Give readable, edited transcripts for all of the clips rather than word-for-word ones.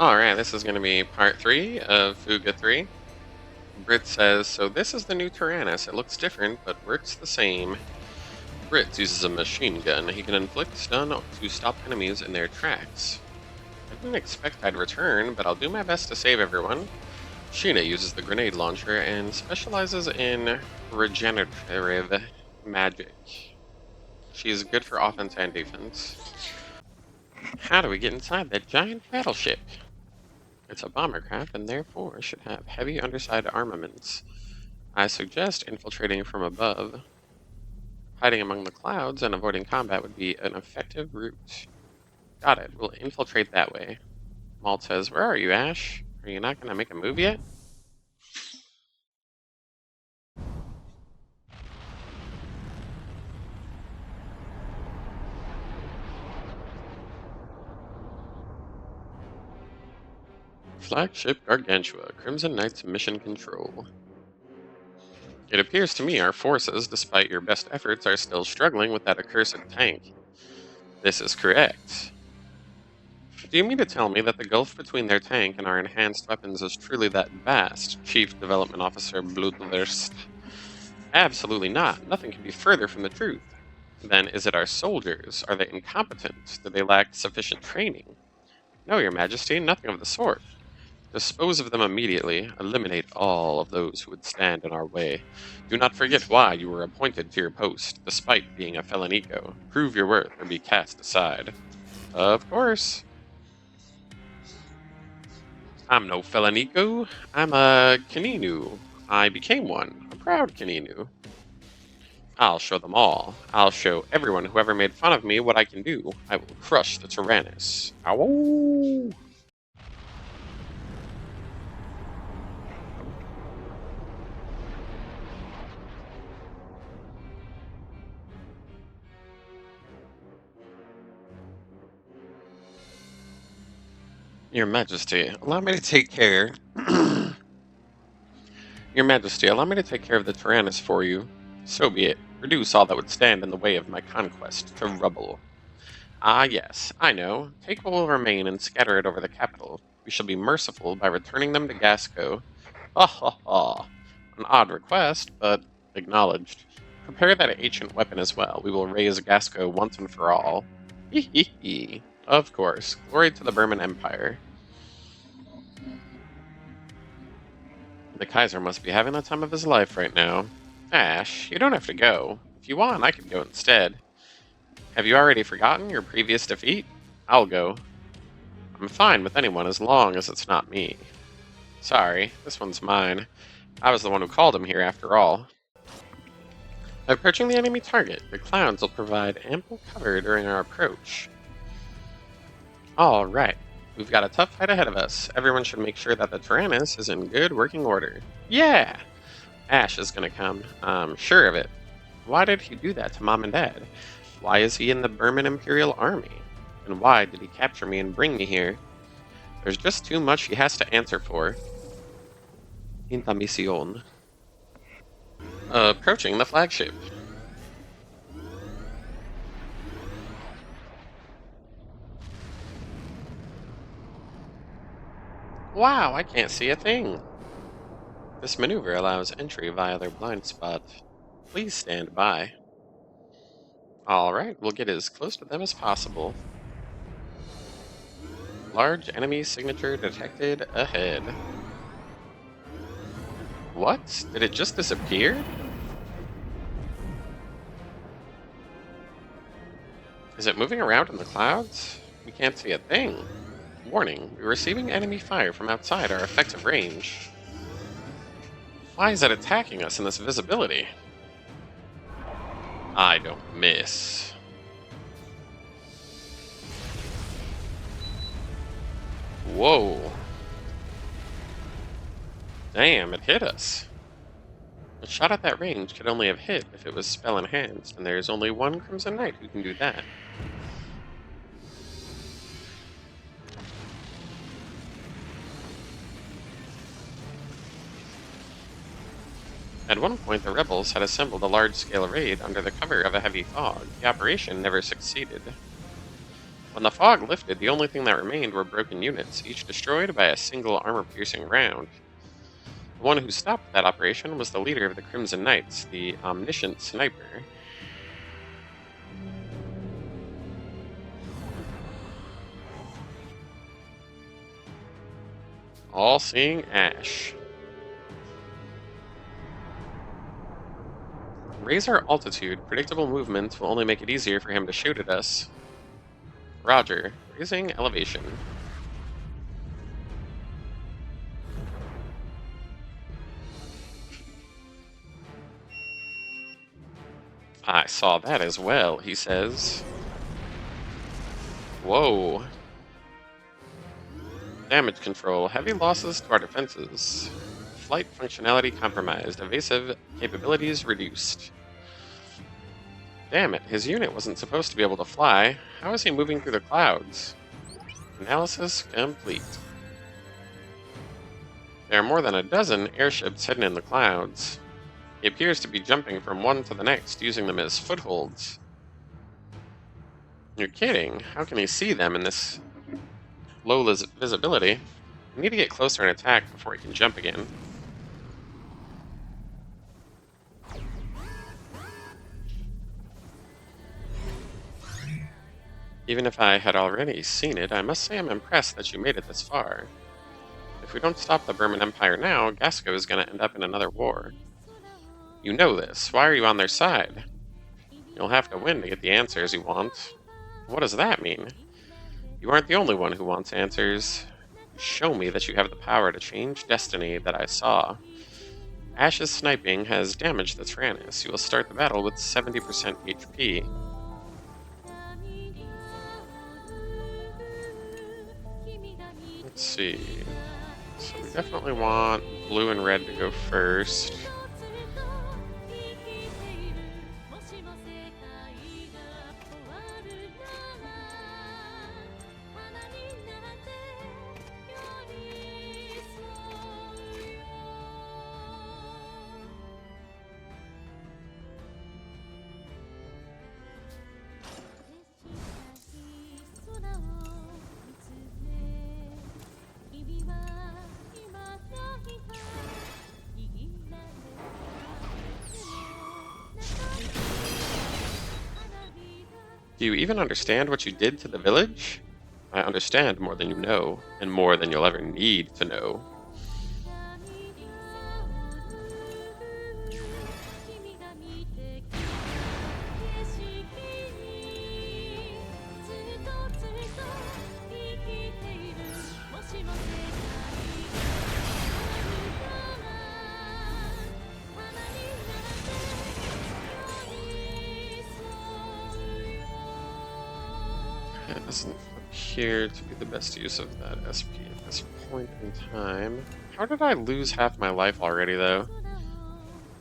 Alright, this is going to be part 3 of Fuga 3. Brit says, so this is the new Tyrannus. It looks different, but works the same. Brit uses a machine gun. He can inflict stun to stop enemies in their tracks. I didn't expect I'd return, but I'll do my best to save everyone. Sheena uses the grenade launcher and specializes in regenerative magic. She's good for offense and defense. How do we get inside that giant battleship? It's a bomber craft and therefore should have heavy underside armaments. I suggest infiltrating from above. Hiding among the clouds and avoiding combat would be an effective route. Got it, we'll infiltrate that way. Malt says, where are you, Ash? Are you not going to make a move yet? Flagship Gargantua, Crimson Knight's mission control. It appears to me our forces, despite your best efforts, are still struggling with that accursed tank. This is correct. Do you mean to tell me that the gulf between their tank and our enhanced weapons is truly that vast, Chief Development Officer Blutwurst? Absolutely not. Nothing can be further from the truth. Then is it our soldiers? Are they incompetent? Do they lack sufficient training? No, Your Majesty, nothing of the sort. Dispose of them immediately. Eliminate all of those who would stand in our way. Do not forget why you were appointed to your post, despite being a felonico. Prove your worth or be cast aside. Of course. I'm no felonico. I'm a Kaninu. I became one. A proud Kaninu. I'll show them all. I'll show everyone who ever made fun of me what I can do. I will crush the Tyrannus. Ow! Your Majesty, allow me to take care. Your Majesty, allow me to take care of the Tyrannus for you. So be it. Reduce all that would stand in the way of my conquest to rubble. Ah, yes, I know. Take what will remain and scatter it over the capital. We shall be merciful by returning them to Gasco. Ha ha ha. An odd request, but acknowledged. Prepare that ancient weapon as well. We will raise Gasco once and for all. Hee hee hee. Of course. Glory to the Burman Empire. The Kaiser must be having the time of his life right now. Ash, you don't have to go. If you want, I could go instead. Have you already forgotten your previous defeat? I'll go. I'm fine with anyone as long as it's not me. Sorry, this one's mine. I was the one who called him here after all. Approaching the enemy target, the clouds will provide ample cover during our approach. Alright, we've got a tough fight ahead of us. Everyone should make sure that the Tyrannus is in good working order. Yeah! Ash is gonna come, I'm sure of it. Why did he do that to Mom and Dad? Why is he in the Burman Imperial Army? And why did he capture me and bring me here? There's just too much he has to answer for. Intamisión. Approaching the flagship. Wow, I can't see a thing. This maneuver allows entry via their blind spot. Please stand by. Alright, we'll get as close to them as possible. Large enemy signature detected ahead. What? Did it just disappear? Is it moving around in the clouds? We can't see a thing. Warning, we're receiving enemy fire from outside our effective range. Why is it attacking us in this visibility? I don't miss. Whoa. Damn, it hit us. A shot at that range could only have hit if it was spell enhanced, and there's only one Crimson Knight who can do that. At one point, the rebels had assembled a large-scale raid under the cover of a heavy fog. The operation never succeeded. When the fog lifted, the only thing that remained were broken units, each destroyed by a single armor-piercing round. The one who stopped that operation was the leader of the Crimson Knights, the omniscient sniper. All-seeing Ash. Raise our altitude. Predictable movements will only make it easier for him to shoot at us. Roger. Raising elevation. I saw that as well, he says. Whoa. Damage control. Heavy losses to our defenses. Flight functionality compromised. Evasive capabilities reduced. Damn it, his unit wasn't supposed to be able to fly. How is he moving through the clouds? Analysis complete. There are more than a dozen airships hidden in the clouds. He appears to be jumping from one to the next, using them as footholds. You're kidding. How can he see them in this low visibility? We need to get closer and attack before he can jump again. Even if I had already seen it, I must say I'm impressed that you made it this far. If we don't stop the Burman Empire now, Gasco is going to end up in another war. You know this. Why are you on their side? You'll have to win to get the answers you want. What does that mean? You aren't the only one who wants answers. Show me that you have the power to change destiny that I saw. Ash's sniping has damaged the Tyrannus. You will start the battle with 70% HP. Let's see. So we definitely want blue and red to go first. Do you even understand what you did to the village? I understand more than you know, and more than you'll ever need to know. It doesn't appear to be the best use of that SP at this point in time. How did I lose half my life already, though?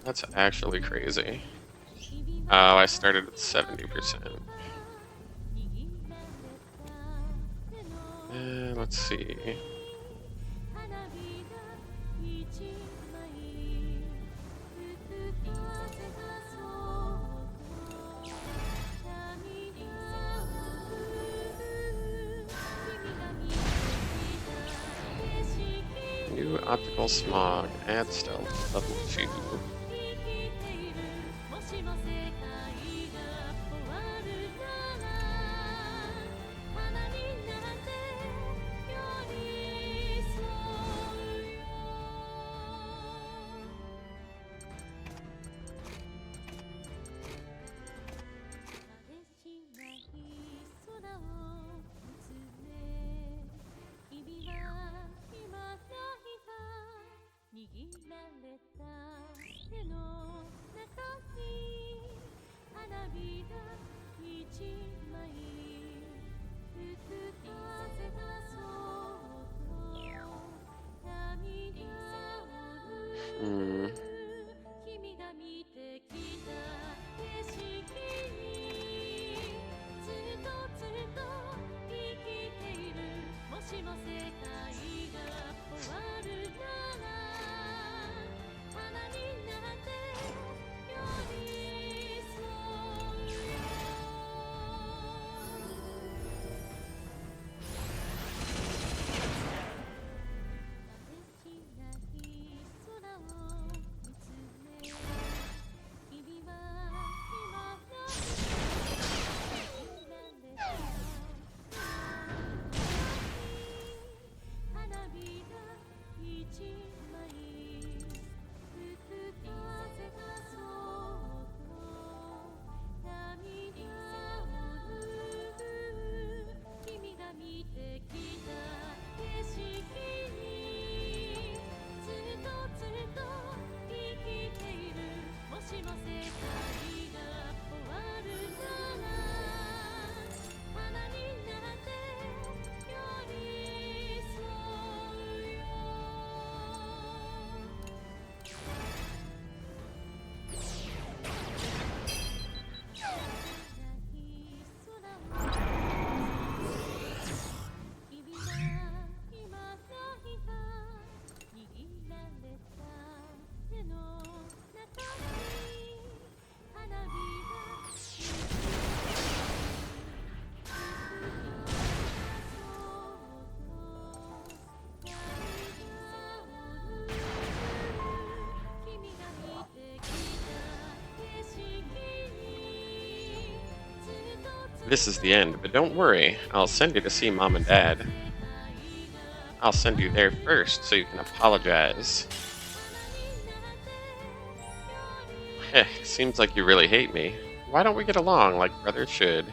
That's actually crazy. Oh, I started at 70%. Let's see. New optical smog, add stealth, level 2. This is the end, but don't worry. I'll send you to see Mom and Dad. I'll send you there first so you can apologize. Heh, seems like you really hate me. Why don't we get along like brothers should?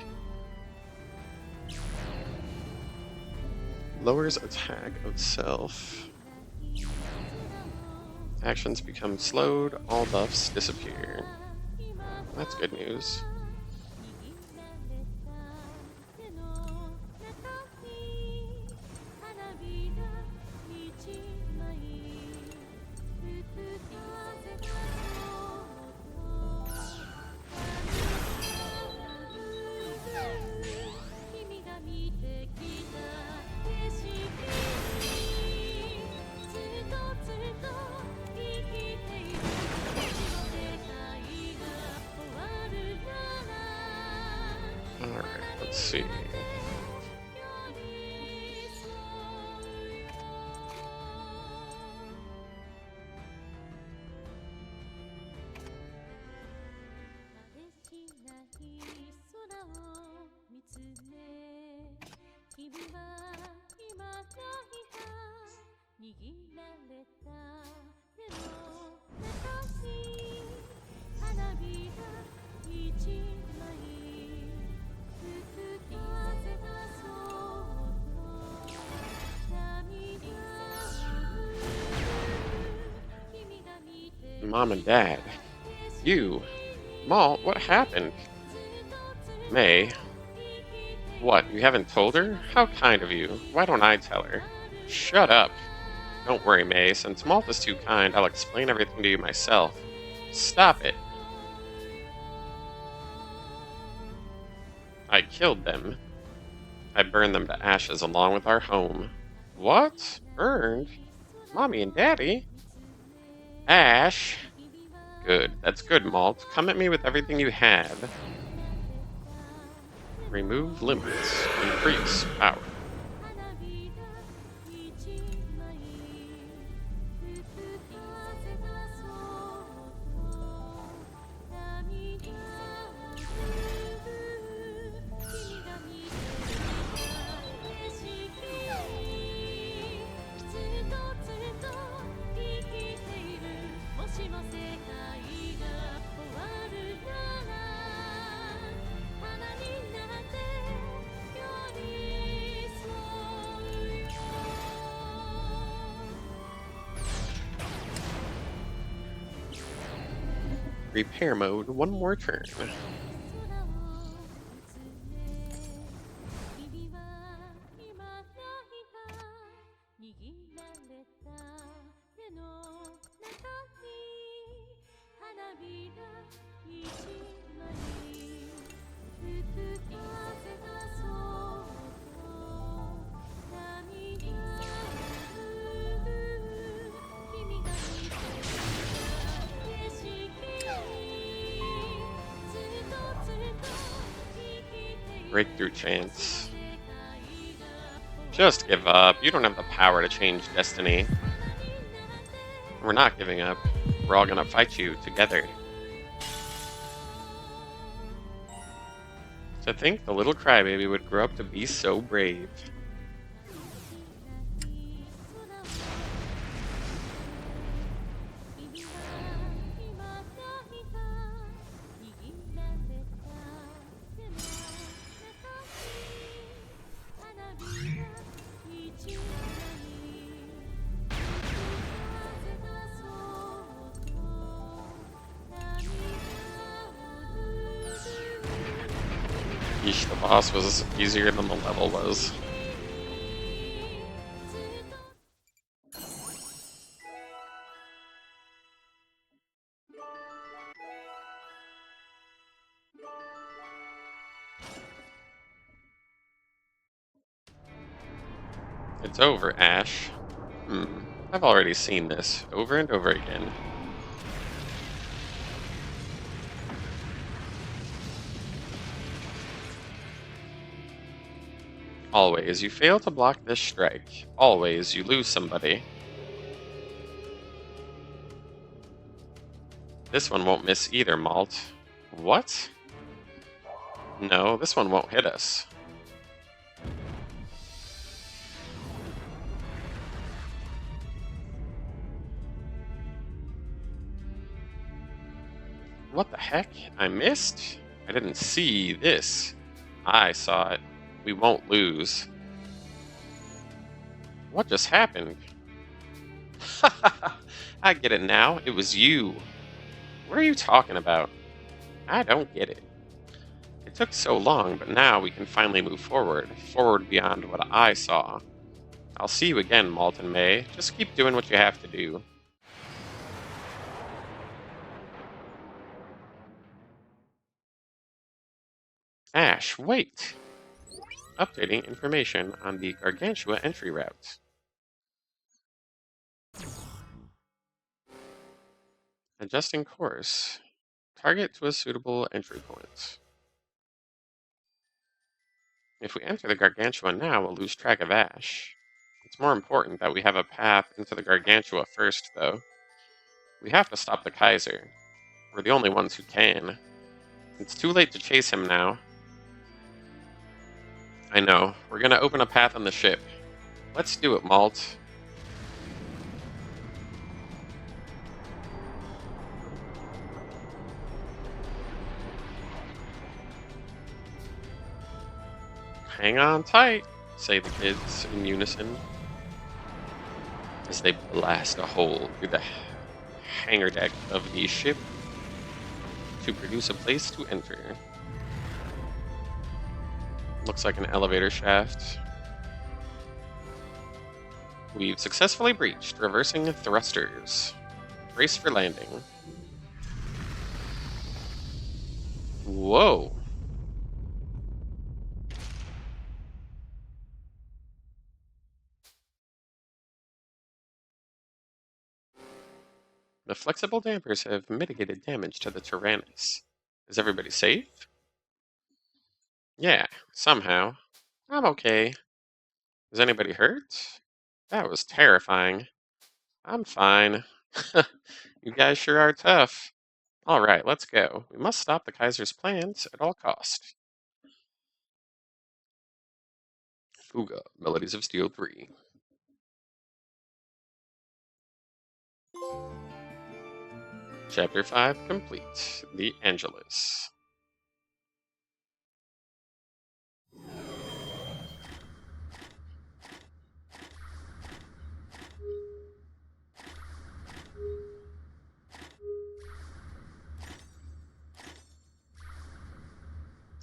Lowers attack of self. Actions become slowed, all buffs disappear. That's good news. Alright, let's see. Mom and Dad. You. Malt, what happened? May. What, you haven't told her? How kind of you. Why don't I tell her? Shut up. Don't worry, May. Since Malt is too kind, I'll explain everything to you myself. Stop it. I killed them. I burned them to ashes along with our home. What? Burned? Mommy and Daddy? Ash? Good. That's good, Malt. Come at me with everything you have. Remove limits. Increase power. Repair mode, one more turn. Breakthrough chance. Just give up. You don't have the power to change destiny. We're not giving up. We're all gonna fight you together. To think the little crybaby would grow up to be so brave. Yeesh, the boss was easier than the level was. It's over, Ash. I've already seen this over and over again. Always, you fail to block this strike. Always, you lose somebody. This one won't miss either, Malt. What? No, this one won't hit us. What the heck? I missed? I didn't see this. I saw it. We won't lose. What just happened? I get it now. It was you. What are you talking about? I don't get it. It took so long, but now we can finally move forward. Forward beyond what I saw. I'll see you again, Malton May. Just keep doing what you have to do. Ash, wait! Updating information on the Gargantua entry route. Adjusting course. Target to a suitable entry point. If we enter the Gargantua now, we'll lose track of Ash. It's more important that we have a path into the Gargantua first, though. We have to stop the Kaiser. We're the only ones who can. It's too late to chase him now. I know. We're gonna open a path on the ship. Let's do it, Malt. Hang on tight, say the kids in unison, as they blast a hole through the hangar deck of the ship to produce a place to enter. Looks like an elevator shaft. We've successfully breached, reversing thrusters. Brace for landing. Whoa. The flexible dampers have mitigated damage to the Tyrannus. Is everybody safe? Yeah, somehow. I'm okay. Is anybody hurt? That was terrifying. I'm fine. You guys sure are tough. Alright, let's go. We must stop the Kaiser's plans at all cost. Fuga, Melodies of Steel 3. Chapter 5 complete. The Angelus.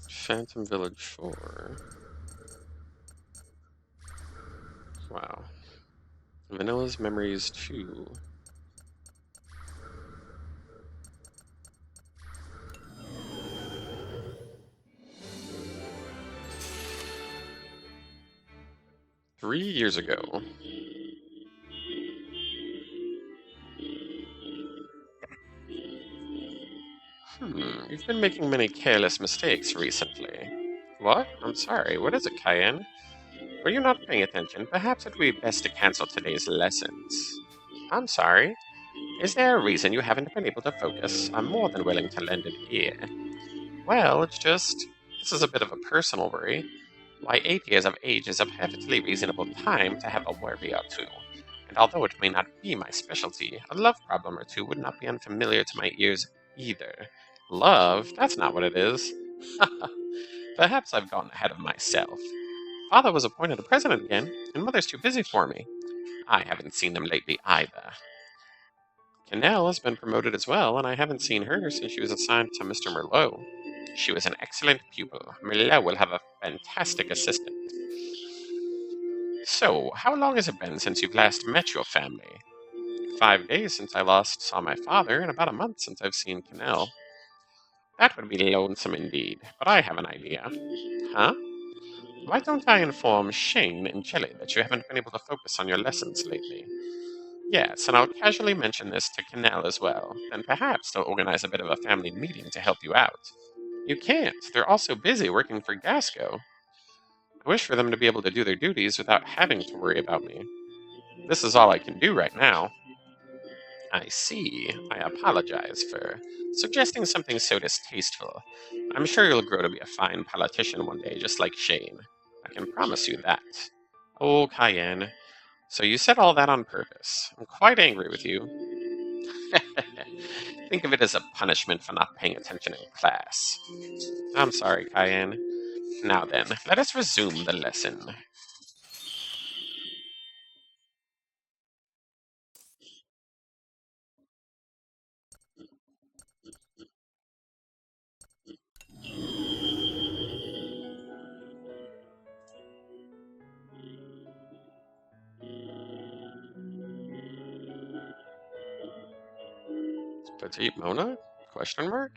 Phantom Village 4. Wow. Vanilla's Memories 2. Three years ago. You've been making many careless mistakes recently. What? I'm sorry, what is it, Cayenne? Were you not paying attention? Perhaps it would be best to cancel today's lessons. I'm sorry. Is there a reason you haven't been able to focus? I'm more than willing to lend an ear. Well, it's just... This is a bit of a personal worry. Why, 8 years of age is a perfectly reasonable time to have a worry or two. And although it may not be my specialty, a love problem or two would not be unfamiliar to my ears either. Love? That's not what it is. Perhaps I've gotten ahead of myself. Father was appointed a president again, and Mother's too busy for me. I haven't seen them lately either. Canelle has been promoted as well, and I haven't seen her since she was assigned to Mr. Merlot. She was an excellent pupil. Merlot will have a fantastic assistant. So, how long has it been since you've last met your family? 5 days since I last saw my father, and about a month since I've seen Canelle. That would be lonesome indeed, but I have an idea. Huh? Why don't I inform Shane and Jelly that you haven't been able to focus on your lessons lately? Yes, and I'll casually mention this to Canelle as well. Then perhaps they'll organize a bit of a family meeting to help you out. You can't. They're all so busy working for Gasco. I wish for them to be able to do their duties without having to worry about me. This is all I can do right now. I see. I apologize for suggesting something so distasteful. I'm sure you'll grow to be a fine politician one day, just like Shane. I can promise you that. Oh, Cayenne. So you said all that on purpose. I'm quite angry with you. Think of it as a punishment for not paying attention in class. I'm sorry, Cayenne. Now then, let us resume the lesson. Petite Mona? Question mark?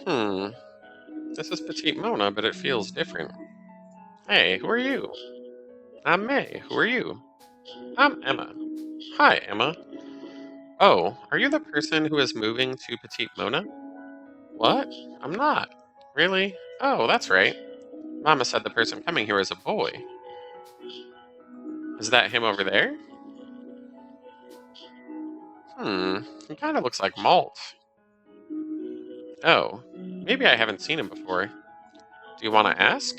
Hmm. This is Petite Mona, but it feels different. Hey, who are you? I'm May. Who are you? I'm Emma. Hi, Emma. Oh, are you the person who is moving to Petite Mona? What? I'm not. Really? Oh, that's right. Mama said the person coming here is a boy. Is that him over there? He kind of looks like Malt. Oh, maybe I haven't seen him before. Do you want to ask?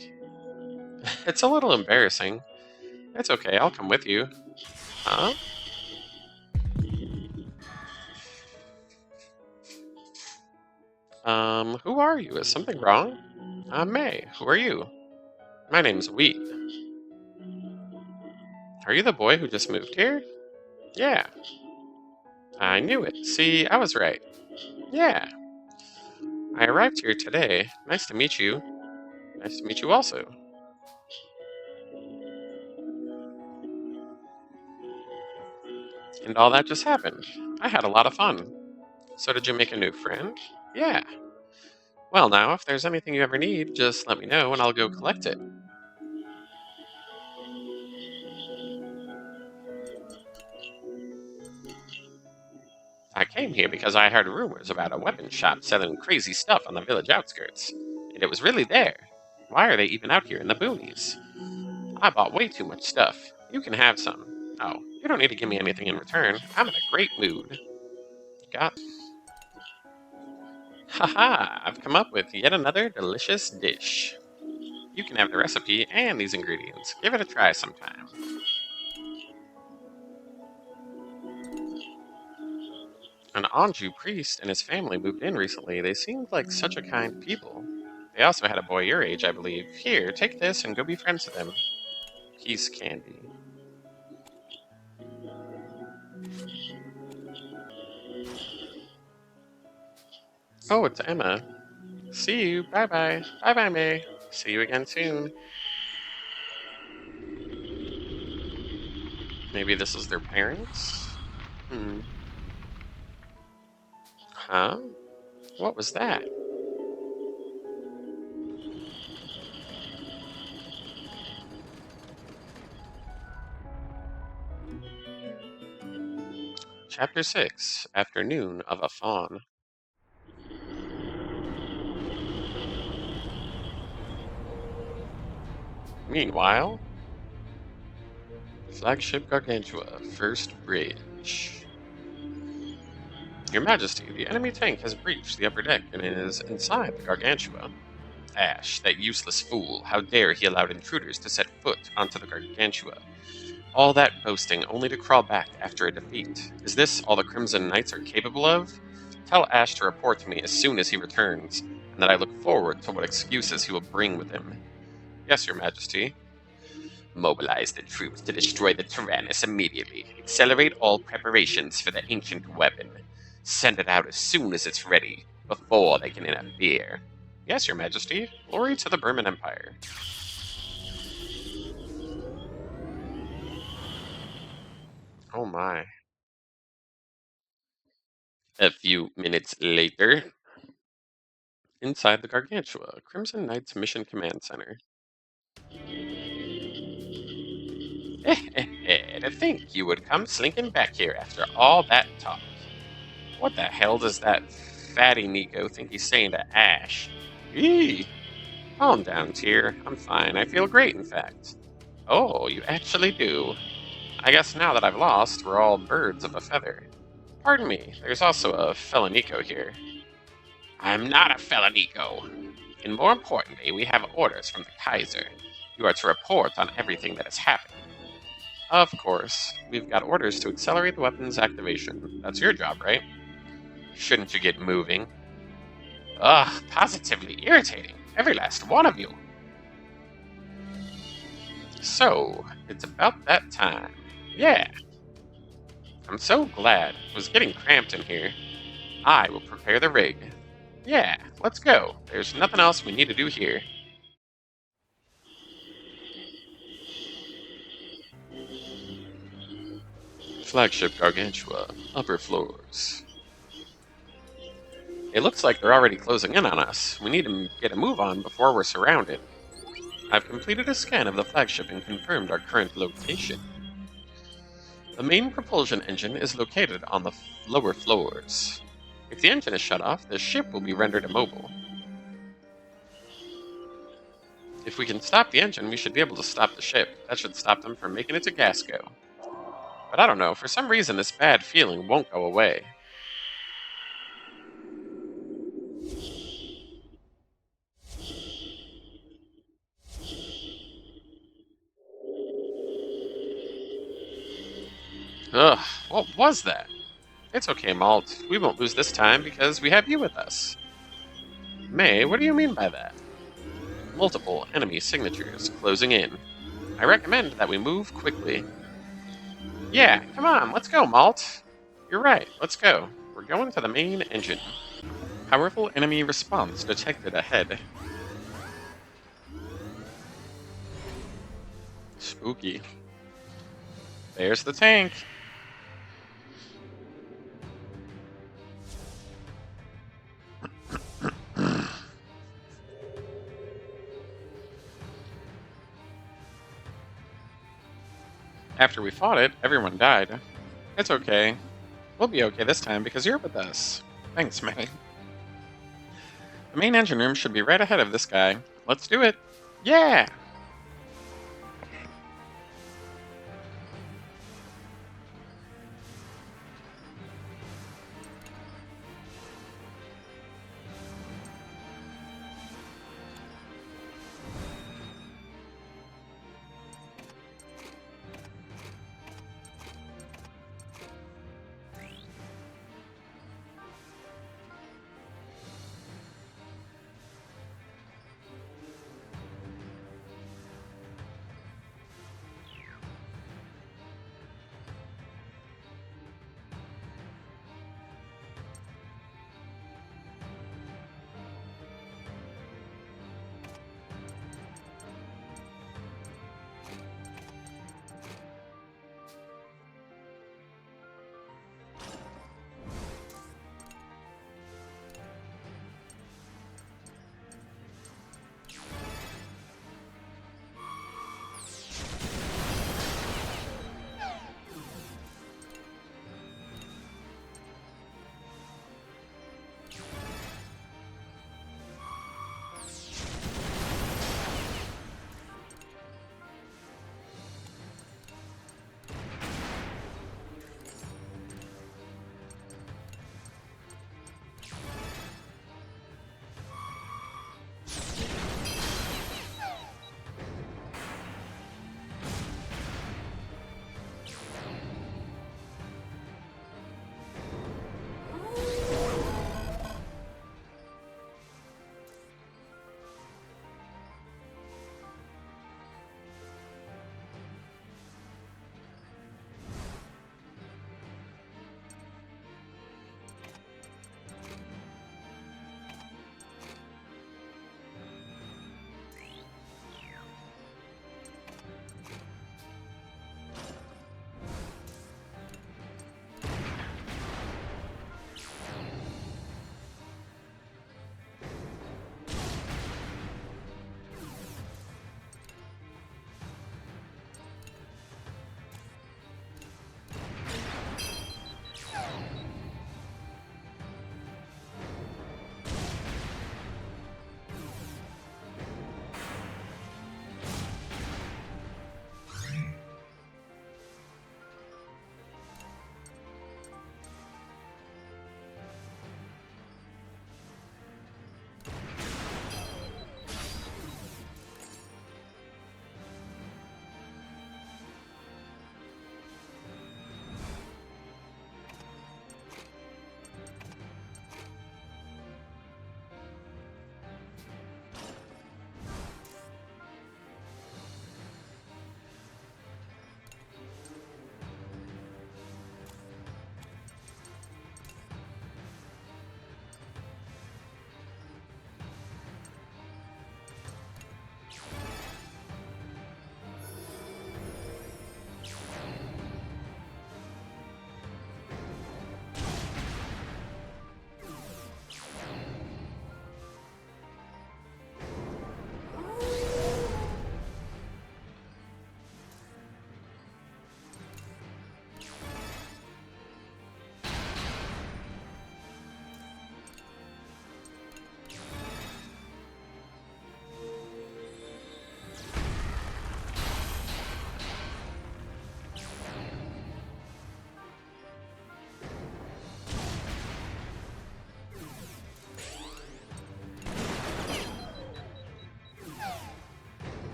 It's a little embarrassing. It's okay, I'll come with you. Huh? Who are you? Is something wrong? I'm May. Who are you? My name's Wheat. Are you the boy who just moved here? Yeah. I knew it. See, I was right. Yeah. I arrived here today. Nice to meet you. Nice to meet you also. And all that just happened. I had a lot of fun. So did you make a new friend? Yeah. Well, now, if there's anything you ever need, just let me know and I'll go collect it. I came here because I heard rumors about a weapon shop selling crazy stuff on the village outskirts. And it was really there. Why are they even out here in the boonies? I bought way too much stuff. You can have some. Oh, you don't need to give me anything in return. I'm in a great mood. Got. Haha, I've come up with yet another delicious dish. You can have the recipe and these ingredients. Give it a try sometime. An Anjou priest and his family moved in recently. They seemed like such a kind people. They also had a boy your age, I believe. Here, take this and go be friends with him. Peace candy. Oh, it's Emma. See you. Bye bye. Bye bye, May. See you again soon. Maybe this is their parents? Hmm. Huh? What was that? Chapter 6 Afternoon of a Fawn. Meanwhile, Flagship Gargantua, First Bridge. Your Majesty, the enemy tank has breached the upper deck and is inside the Gargantua. Ash, that useless fool, how dare he allowed intruders to set foot onto the Gargantua? All that boasting only to crawl back after a defeat. Is this all the Crimson Knights are capable of? Tell Ash to report to me as soon as he returns, and that I look forward to what excuses he will bring with him. Yes, Your Majesty. Mobilize the troops to destroy the Tyrannus immediately. Accelerate all preparations for the ancient weapon. Send it out as soon as it's ready, before they can interfere. Yes, Your Majesty. Glory to the Burman Empire. Oh my. A few minutes later, inside the Gargantua, Crimson Knight's Mission Command Center. To think you would come slinking back here after all that talk. What the hell does that fatty Nico think he's saying to Ash? Eee! Calm down, Tyr. I'm fine. I feel great, in fact. Oh, you actually do. I guess now that I've lost, we're all birds of a feather. Pardon me, there's also a Felonico here. I'm not a Felonico. And more importantly, we have orders from the Kaiser. You are to report on everything that has happened. Of course, we've got orders to accelerate the weapon's activation. That's your job, right? Shouldn't you get moving? Ugh, positively irritating. Every last one of you. So, it's about that time. Yeah. I'm so glad. It was getting cramped in here. I will prepare the rig. Yeah, let's go. There's nothing else we need to do here. Flagship Gargantua, upper floors. It looks like they're already closing in on us. We need to get a move on before we're surrounded. I've completed a scan of the flagship and confirmed our current location. The main propulsion engine is located on the lower floors. If the engine is shut off, the ship will be rendered immobile. If we can stop the engine, we should be able to stop the ship. That should stop them from making it to Gasco. But I don't know, for some reason this bad feeling won't go away. Ugh, what was that? It's okay, Malt. We won't lose this time because we have you with us. May, what do you mean by that? Multiple enemy signatures closing in. I recommend that we move quickly. Yeah, come on, let's go, Malt. You're right, let's go. We're going to the main engine. Powerful enemy response detected ahead. Spooky. There's the tank. After we fought it, everyone died. It's okay. We'll be okay this time because you're with us. Thanks, May. The main engine room should be right ahead of this guy. Let's do it. Yeah!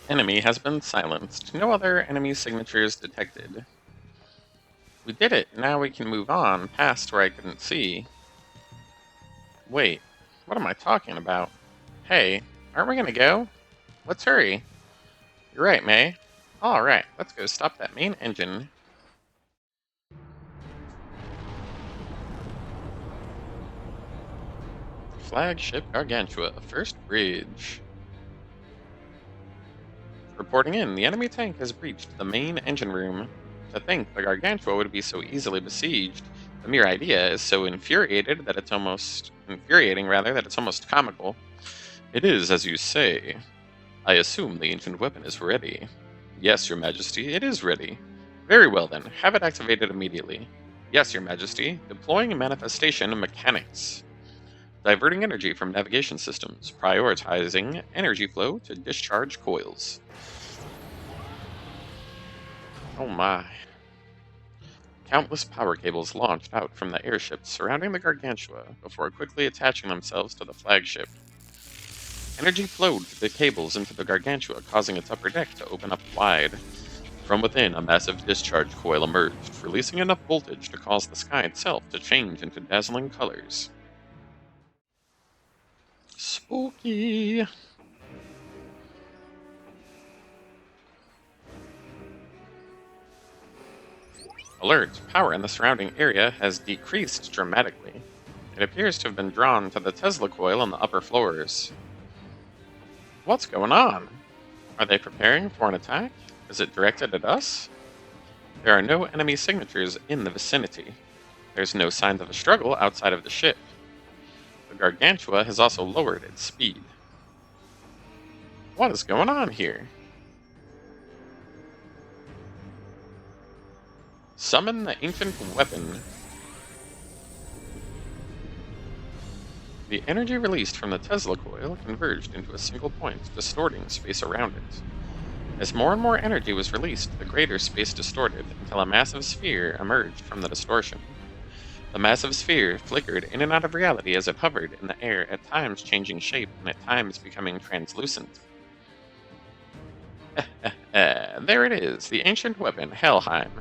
Enemy has been silenced. No other enemy signatures detected. We did it. Now we can move on past where I couldn't see. Wait, what am I talking about? Hey, aren't we gonna go? Let's hurry. You're right, May. Alright, let's go stop that main engine. Flagship Gargantua, first bridge. Reporting in, the enemy tank has breached the main engine room. To think the Gargantua would be so easily besieged, the mere idea is so infuriating that it's almost comical. It is, as you say. I assume the ancient weapon is ready. Yes, Your Majesty, it is ready. Very well then, have it activated immediately. Yes, Your Majesty, deploying manifestation mechanics. Diverting energy from navigation systems, prioritizing energy flow to discharge coils. Oh my. Countless power cables launched out from the airships surrounding the Gargantua before quickly attaching themselves to the flagship. Energy flowed through the cables into the Gargantua, causing its upper deck to open up wide. From within, a massive discharge coil emerged, releasing enough voltage to cause the sky itself to change into dazzling colors. Spooky! Alert! Power in the surrounding area has decreased dramatically. It appears to have been drawn to the Tesla coil on the upper floors. What's going on? Are they preparing for an attack? Is it directed at us? There are no enemy signatures in the vicinity. There's no signs of a struggle outside of the ship. The Gargantua has also lowered its speed. What is going on here? Summon the ancient weapon. The energy released from the Tesla coil converged into a single point, distorting space around it. As more and more energy was released, the greater space distorted until a massive sphere emerged from the distortion. The massive sphere flickered in and out of reality as it hovered in the air, at times changing shape and at times becoming translucent. There it is, the ancient weapon, Helheim.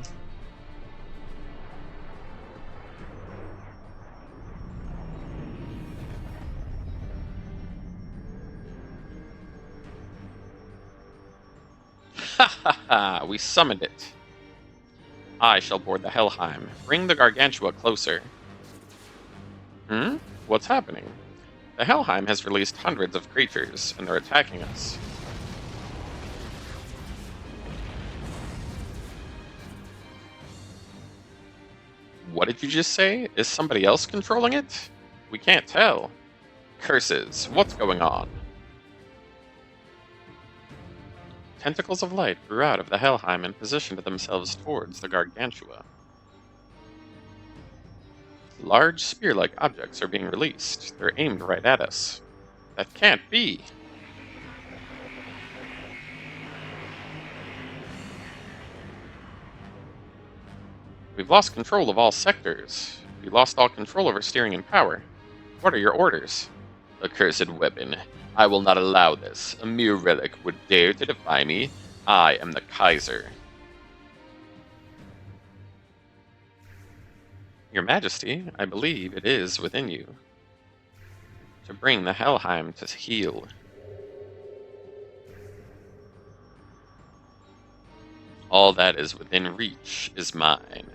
Ha ha ha! We summoned it. I shall board the Helheim. Bring the Gargantua closer. What's happening? The Helheim has released hundreds of creatures, and they're attacking us. What did you just say? Is somebody else controlling it? We can't tell. Curses, what's going on? Tentacles of light grew out of the Helheim and positioned themselves towards the Gargantua. Large spear-like objects are being released. They're aimed right at us. That can't be! We've lost control of all sectors. We lost all control over steering and power. What are your orders? Accursed weapon. I will not allow this. A mere relic would dare to defy me. I am the Kaiser. Your Majesty, I believe it is within you to bring the Helheim to heal. All that is within reach is mine.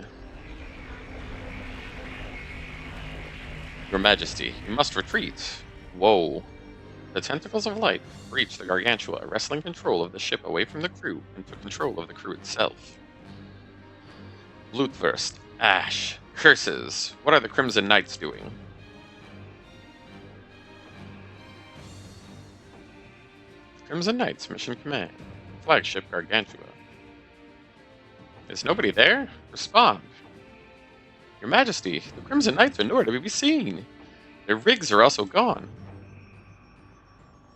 Your Majesty, you must retreat. Whoa. The tentacles of light breached the Gargantua, wresting control of the ship away from the crew and took control of the crew itself. Blutwurst, ash, curses, what are the Crimson Knights doing? Crimson Knights, mission command. Flagship Gargantua. Is nobody there? Respond. Your Majesty, the Crimson Knights are nowhere to be seen. Their rigs are also gone.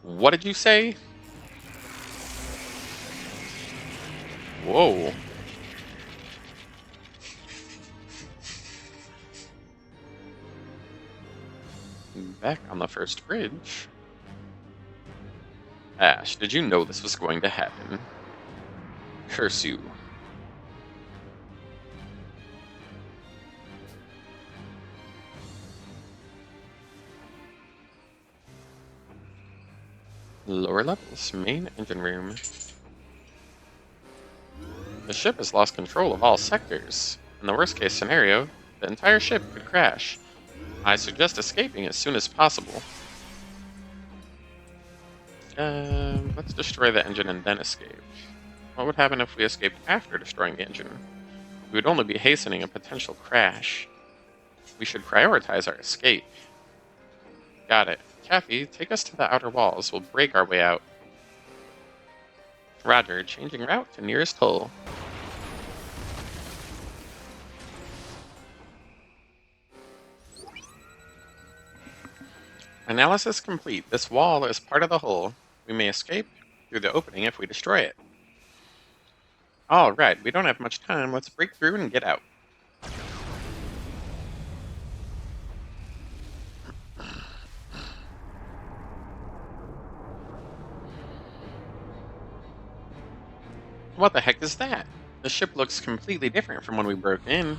What did you say? Whoa. Back on the first bridge. Ash, did you know this was going to happen? Curse you. Lower levels, main engine room. The ship has lost control of all sectors. In the worst case scenario, the entire ship could crash. I suggest escaping as soon as possible. Let's destroy the engine and then escape. What would happen if we escaped after destroying the engine? We would only be hastening a potential crash. We should prioritize our escape. Got it. Kathy, take us to the outer walls. We'll break our way out. Roger, changing route to nearest hull. Analysis complete. This wall is part of the hull. We may escape through the opening if we destroy it. Alright, we don't have much time. Let's break through and get out. What the heck is that? The ship looks completely different from when we broke in.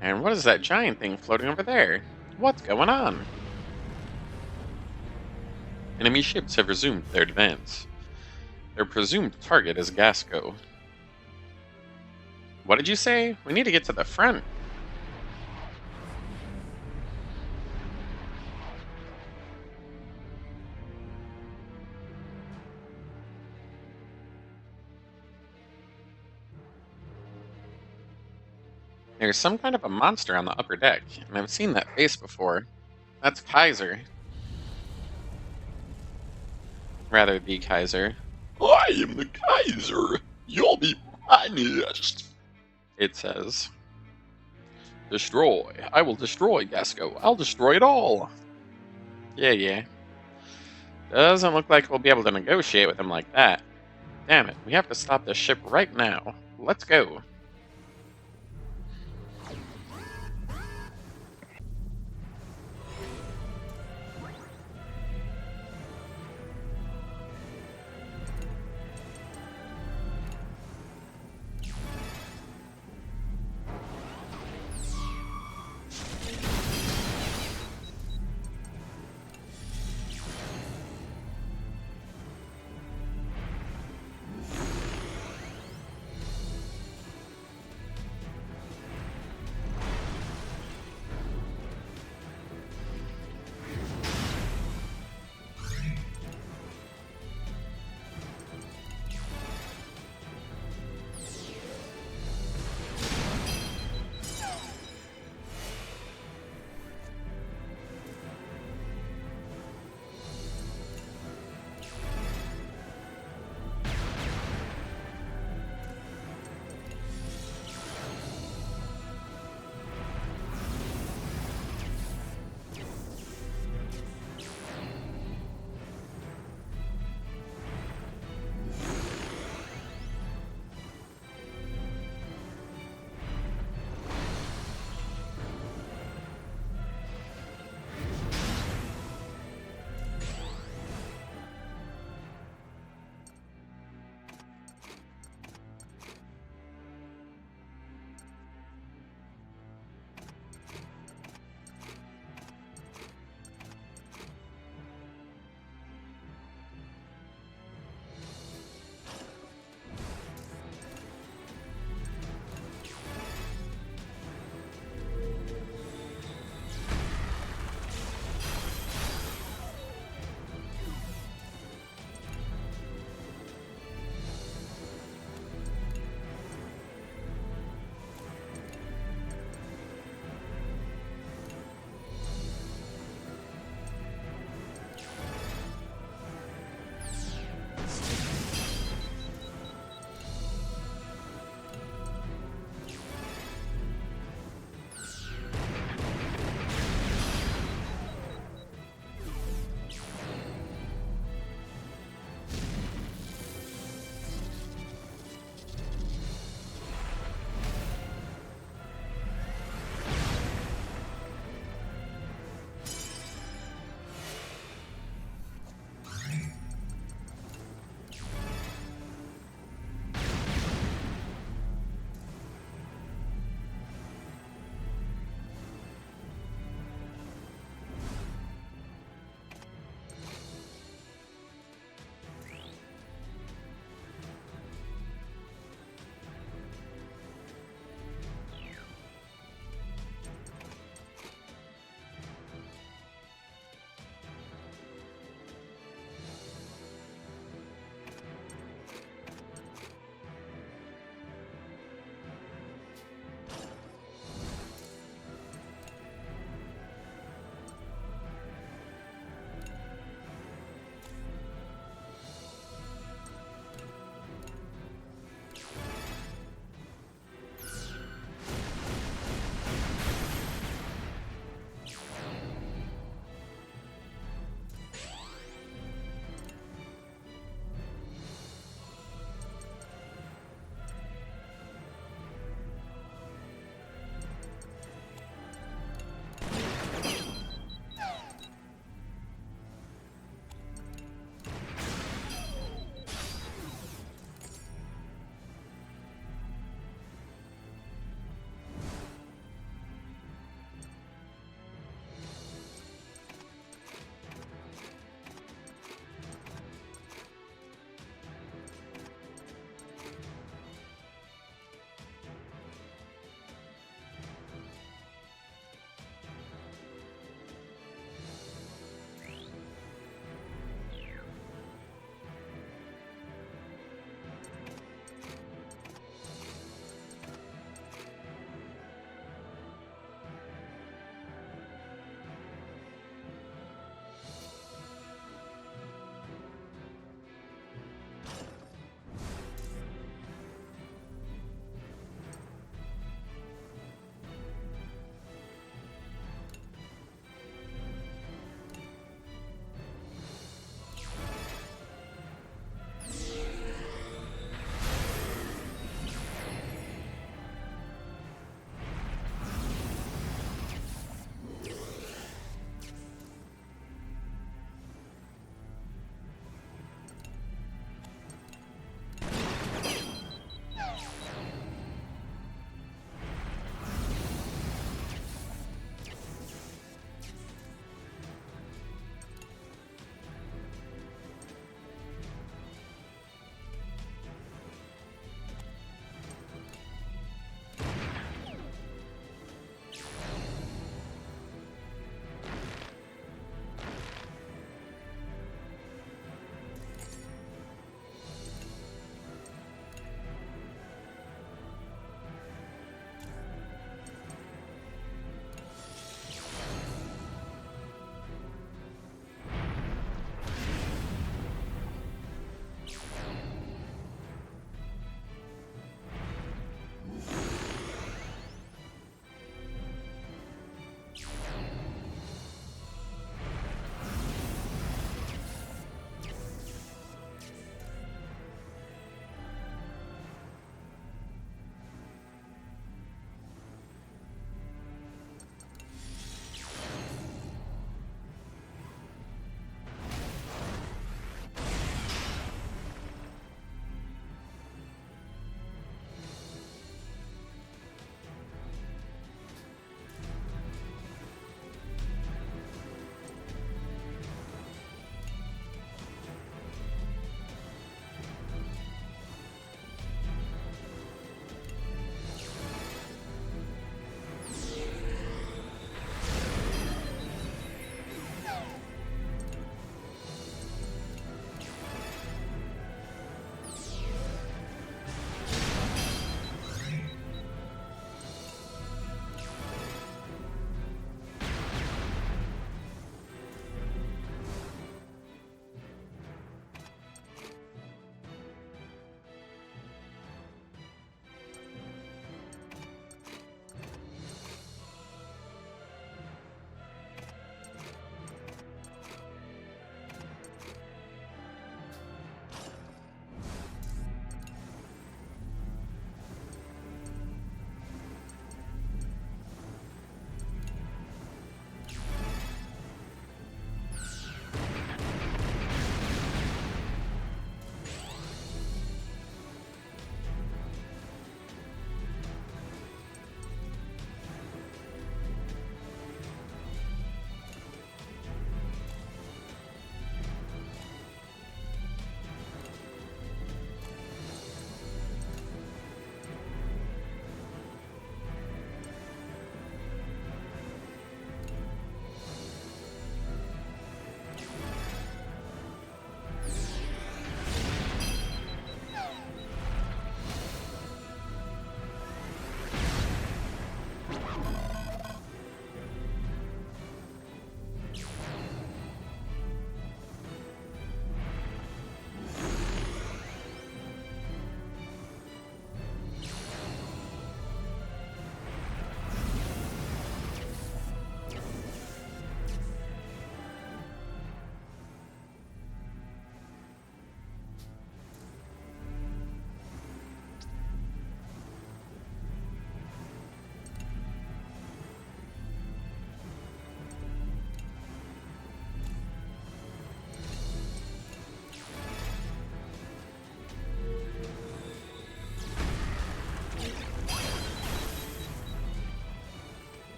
And what is that giant thing floating over there? What's going on? Enemy ships have resumed their advance. Their presumed target is Gasco. What did you say? We need to get to the front. There's some kind of a monster on the upper deck, and I've seen that face before. That's Kaiser. Rather, the Kaiser. I am the Kaiser. You'll be punished. It says. Destroy. I will destroy Gasco. I'll destroy it all. Yeah. Doesn't look like we'll be able to negotiate with him like that. Damn it, we have to stop this ship right now. Let's go.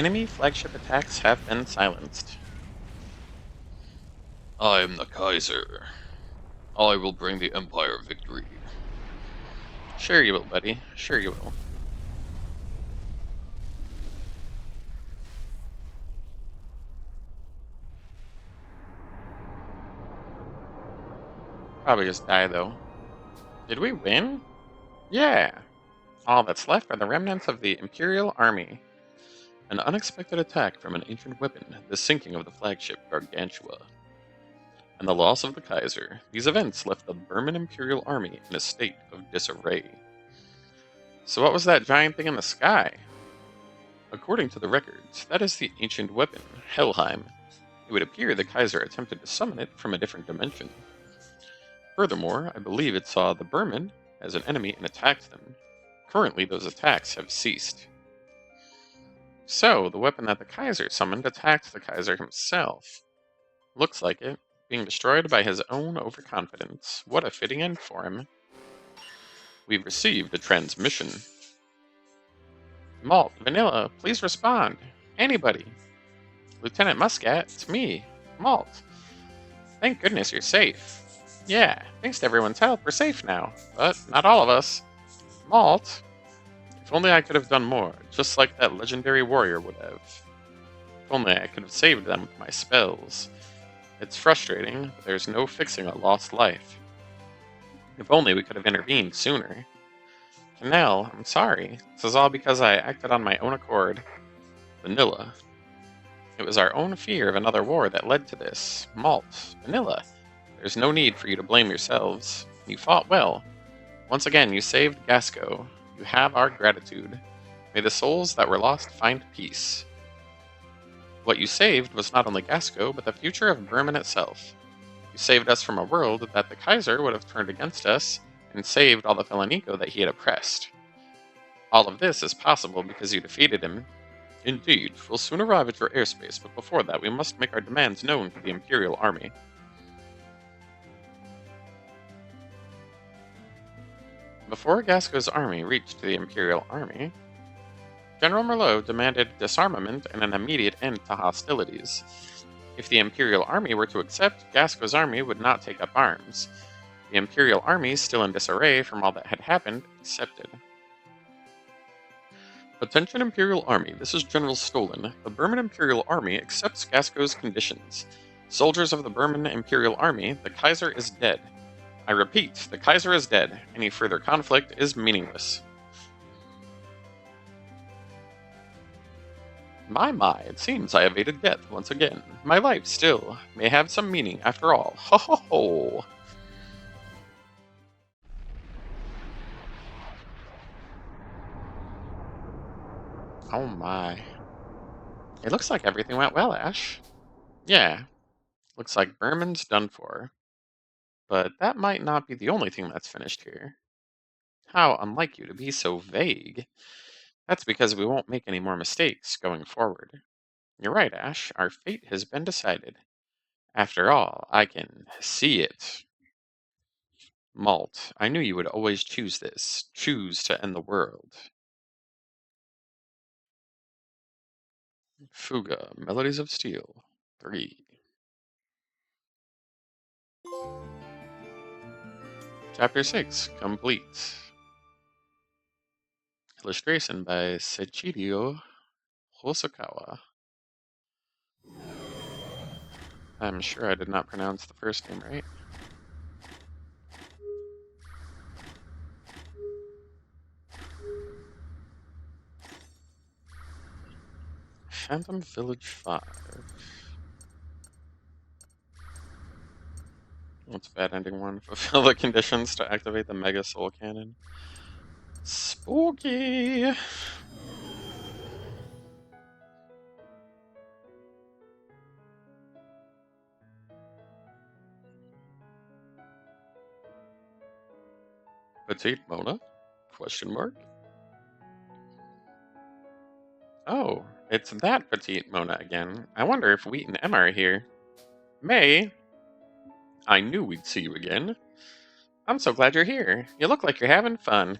Enemy flagship attacks have been silenced. I am the Kaiser. I will bring the Empire victory. Sure you will, buddy. Sure you will. Probably just die, though. Did we win? Yeah! All that's left are the remnants of the Imperial Army. An unexpected attack from an ancient weapon, the sinking of the flagship Gargantua, and the loss of the Kaiser. These events left the Burman Imperial Army in a state of disarray. So what was that giant thing in the sky? According to the records, that is the ancient weapon, Helheim. It would appear the Kaiser attempted to summon it from a different dimension. Furthermore, I believe it saw the Burman as an enemy and attacked them. Currently, those attacks have ceased. So, the weapon that the Kaiser summoned attacked the Kaiser himself. Looks like it, being destroyed by his own overconfidence. What a fitting end for him. We've received a transmission. Malt, Vanilla, please respond. Anybody. Lieutenant Muscat, it's me, Malt. Thank goodness you're safe. Yeah, thanks to everyone's help, we're safe now. But not all of us. Malt, if only I could have done more, just like that legendary warrior would have. If only I could have saved them with my spells. It's frustrating, but there's no fixing a lost life. If only we could have intervened sooner. Canal, I'm sorry. This is all because I acted on my own accord. Vanilla. It was our own fear of another war that led to this. Malt. Vanilla. There's no need for you to blame yourselves. You fought well. Once again, you saved Gasco. You have our gratitude. May the souls that were lost find peace. What you saved was not only Gasco, but the future of Burman itself. You saved us from a world that the Kaiser would have turned against us, and saved all the Felonico that he had oppressed. All of this is possible because you defeated him. Indeed, we'll soon arrive at your airspace, but before that we must make our demands known to the Imperial Army. Before Gasco's army reached the Imperial Army, General Merlot demanded disarmament and an immediate end to hostilities. If the Imperial Army were to accept, Gasco's army would not take up arms. The Imperial Army, still in disarray from all that had happened, accepted. Attention Imperial Army, this is General Stolen. The Burman Imperial Army accepts Gasco's conditions. Soldiers of the Burman Imperial Army, the Kaiser is dead. I repeat, the Kaiser is dead. Any further conflict is meaningless. My, it seems I evaded death once again. My life still may have some meaning after all. Ho ho ho! Oh my. It looks like everything went well, Ash. Yeah, looks like Burman's done for. But that might not be the only thing that's finished here. How unlike you to be so vague. That's because we won't make any more mistakes going forward. You're right, Ash. Our fate has been decided. After all, I can see it. Malt, I knew you would always choose this. Choose to end the world. Fuga, Melodies of Steel, 3. Chapter 6, complete. Illustration by Seichiro Hosokawa. I'm sure I did not pronounce the first name right. Phantom Village 5. What's bad ending 1? Fulfill the conditions to activate the Mega Soul Cannon. Spooky! Petite Mona? Question mark? Oh, it's that Petite Mona again. I wonder if Wheat and Emma are here. May? I knew we'd see you again. I'm so glad you're here. You look like you're having fun.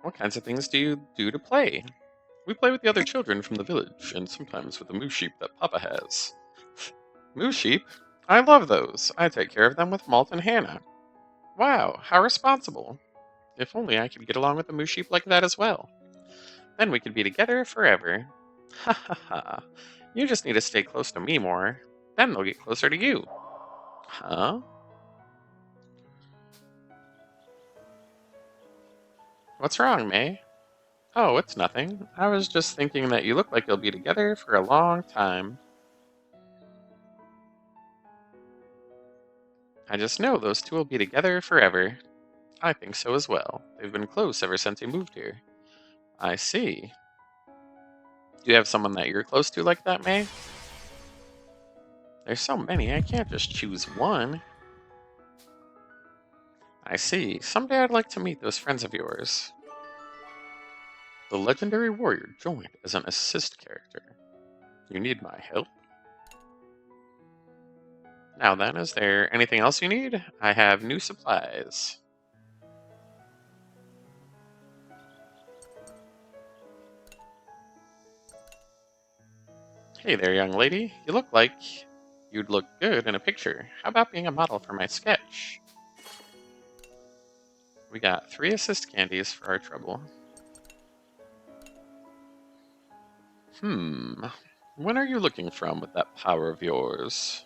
What kinds of things do you do to play? We play with the other children from the village, and sometimes with the moose sheep that Papa has. Moose sheep? I love those. I take care of them with Malt and Hannah. Wow, how responsible. If only I could get along with a moose sheep like that as well. Then we could be together forever. Ha ha ha. You just need to stay close to me more. Then they'll get closer to you. Huh? What's wrong, May? Oh, it's nothing. I was just thinking that you look like you'll be together for a long time. I just know those two will be together forever. I think so as well. They've been close ever since they moved here. I see. Do you have someone that you're close to like that, May? There's so many, I can't just choose one. I see. Someday I'd like to meet those friends of yours. The legendary warrior joined as an assist character. You need my help? Now then, is there anything else you need? I have new supplies. Hey there, young lady. You look like you'd look good in a picture. How about being a model for my sketch? We got 3 assist candies for our trouble. When are you looking from with that power of yours?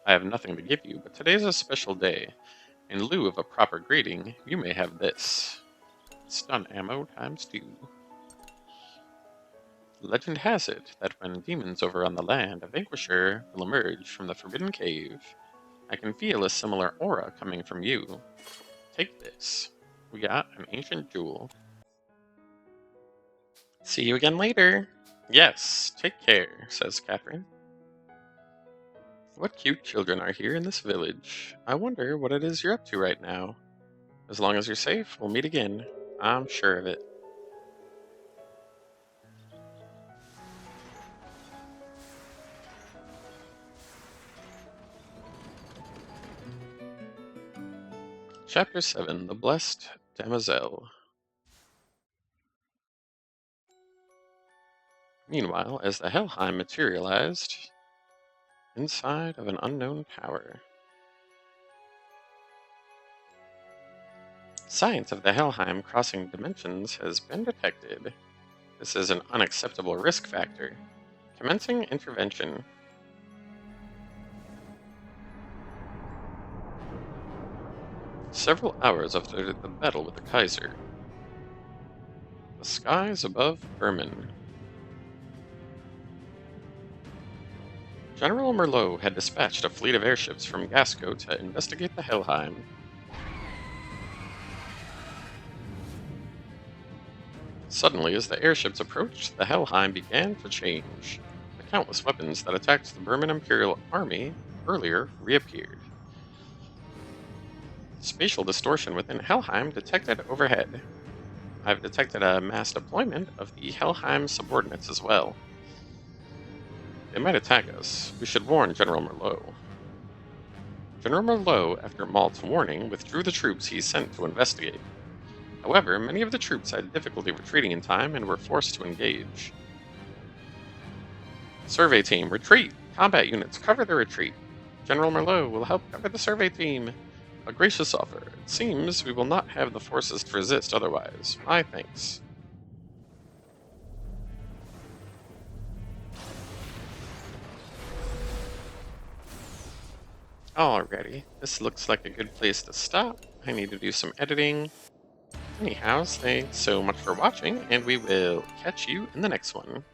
I have nothing to give you, but today's a special day. In lieu of a proper greeting, you may have this. Stun ammo ×2. Legend has it that when demons over on the land, a vanquisher will emerge from the forbidden cave. I can feel a similar aura coming from you. Take this. We got an ancient jewel. See you again later. Yes, take care, says Catherine. What cute children are here in this village. I wonder what it is you're up to right now. As long as you're safe, we'll meet again. I'm sure of it. Chapter 7, The Blessed Demoiselle. Meanwhile, as the Helheim materialized inside of an unknown tower. Signs of the Helheim crossing dimensions has been detected. This is an unacceptable risk factor. Commencing intervention. Several hours after the battle with the Kaiser. The skies above Berman. General Merlot had dispatched a fleet of airships from Gasco to investigate the Helheim. Suddenly, as the airships approached, the Helheim began to change. The countless weapons that attacked the Burman Imperial Army earlier reappeared. Spatial distortion within Helheim detected overhead. I've detected a mass deployment of the Helheim subordinates as well. They might attack us. We should warn General Merlot. General Merlot, after Malt's warning, withdrew the troops he sent to investigate. However, many of the troops had difficulty retreating in time and were forced to engage. Survey team, retreat! Combat units, cover the retreat. General Merlot will help cover the survey team. A gracious offer. It seems we will not have the forces to resist otherwise. My thanks. Alrighty, this looks like a good place to stop. I need to do some editing. Anyhow, thanks so much for watching, and we will catch you in the next one.